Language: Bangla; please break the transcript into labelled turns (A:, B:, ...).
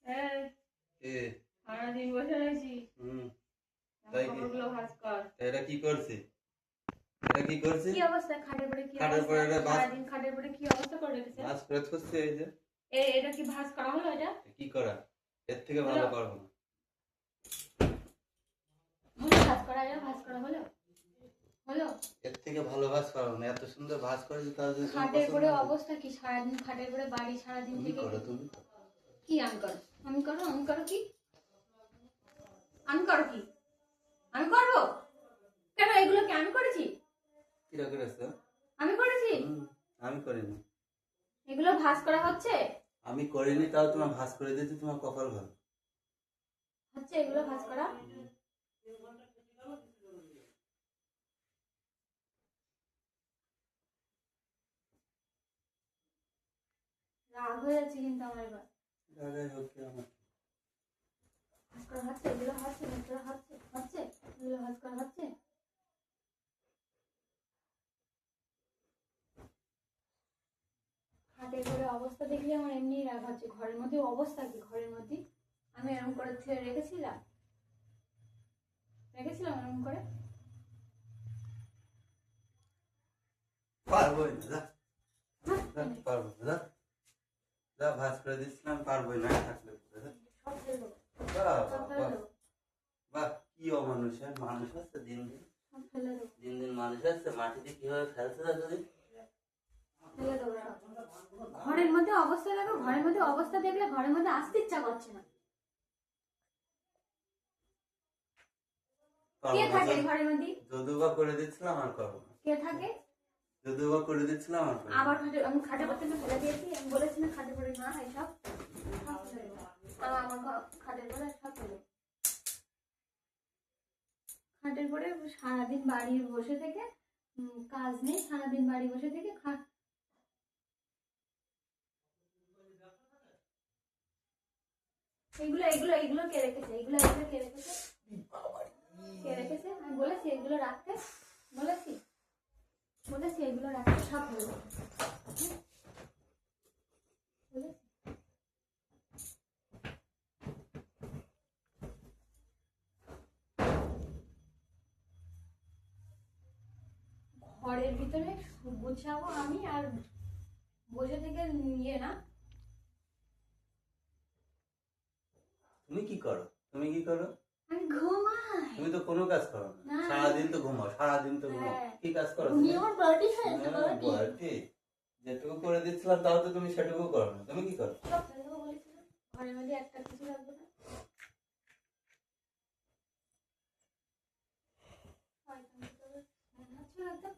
A: হ্যাঁ
B: এ
A: সারাদিন বসে রয়েছি।
B: তাই কি?
A: কাপড়গুলো ভাঁজ কর।
B: এটা কি করছে? এটা কি করছে?
A: কি অবস্থা খাটের পরে কি
B: খাটের
A: অবস্থা?
B: পরে এটা ভাঁজ
A: সারাদিন খাটের পরে কি অবস্থা করে রেখেছে?
B: ভাঁজ করে থুচ্ছে এই যে।
A: এটা কি ভাঁজ করা হলো এটা?
B: কি করা? এর থেকে ভালো করবো না।
A: ভাঁজ করা যায়, ভাঁজ করা হলো? হলো?
B: এর থেকে ভালো ভাঁজ করবো না। এত সুন্দর ভাঁজ করেছি তাও যদি তোমার
A: খাটের
B: পছন্দ
A: পরে
B: না হয়।
A: অবস্থা কি? সারাদিন খাটের পরে বাড়ি সারাদিন
B: তুমি
A: থেকে
B: করো তুমি।
A: কি আমি করো? আমি করো? আমি করো কি? আমি করো কি? আমি করবো? কেন এগুলো কি আমি করেছি?
B: কিরা করেছো?
A: আমি করেছি?
B: আমি করিনি।
A: এগুলো ভাঁজ করা হচ্ছে?
B: আমি করিনি তাও তোমার ভাঁজ করে দিয়েছি, তোমার কপাল ভালো।
A: হচ্ছে এগুলো ভাঁজ করা? রাগ হয়ে যাচ্ছে কিন্তু আমার এবার।
B: রাগাই হোক কি আমার।
A: ভাঁজ করা হচ্ছে? এগুলো হচ্ছে? ভাঁজ করা হচ্ছে? হচ্ছে? এগুলো ভাঁজ করা হচ্ছে? খাটের পরে অবস্থা দেখলে আমার এমনি রাগ হচ্ছে। ঘরের মধ্যে অবস্থা কি? ঘরের মধ্যে আমি এরকম করে ছেড়ে রেখেছিলাম এরকম করে?
B: পারবোই না, যা পারবো না, যা যা ভাঁজ করে দিচ্ছিলাম, পারবোই না থাকলে।
A: সব ফেলবো,
B: বাহ
A: সব
B: বাহ
A: ফেলে
B: বাহ
A: দেবো,
B: বাহ, কি অমানুষ! মানুষ হচ্ছে দিন দিন,
A: সব ফেলে দেবো,
B: দিন দিন মানুষ হচ্ছে। মাটিতে কিভাবে ফেলছে যদি
A: ফেলে দেবো সব। ঘরের মধ্যে অবস্থা দেখো, ঘরের মধ্যে অবস্থা দেখলে ঘরের মধ্যে আসতে ইচ্ছা করছে না। কে থাকে ঘরের মধ্যে?
B: যদুবা করে দিচ্ছিলাম আর করবো না।
A: কে থাকে?
B: যদুবা করে দিচ্ছিলাম আর করবো না।
A: আবার আমি খাটে পড়তে ফেলে দিয়েছি। আমি বলেছি না খাটে পড়ে না এইসব সব ফেলে দেবো। আমার খাটের পরে সব ফেলে দেবো। খাটের পরে সারাদিন বাড়ি বসে থেকে কাজ নেই, সারাদিন বাড়ি বসে থেকে এগুলো এগুলো এগুলো কে রেখেছে? এগুলো এগুলো কে রেখেছে? কে রেখেছে? আমি বলেছি এগুলো রাখতে, বলেছি বলেছি এগুলো রাখতে, সব ফেলে দেবো। বলেছি। ঘরের ভিতরে গুছাবো আমি আর বসে থেকে নিয়ে না।
B: তুমি কি করো? তুমি কি করো?
A: আমি ঘুমাই।
B: তুমি তো কোনো কাজ করো না, সারাদিন তো ঘুমাও, সারাদিন তো ঘুমাও। কি কাজ করো?
A: আমার বডি হয়েছে,
B: বডি যেটুকু করে দিচ্ছিলাম তাও তো তুমি সেটুকু করো না। তুমি কি করো?
A: সব ফেলে দেবো বলেছিলাম। ঘরের মধ্যে একটা কিছু রাখবো না। মনে হচ্ছিল একদম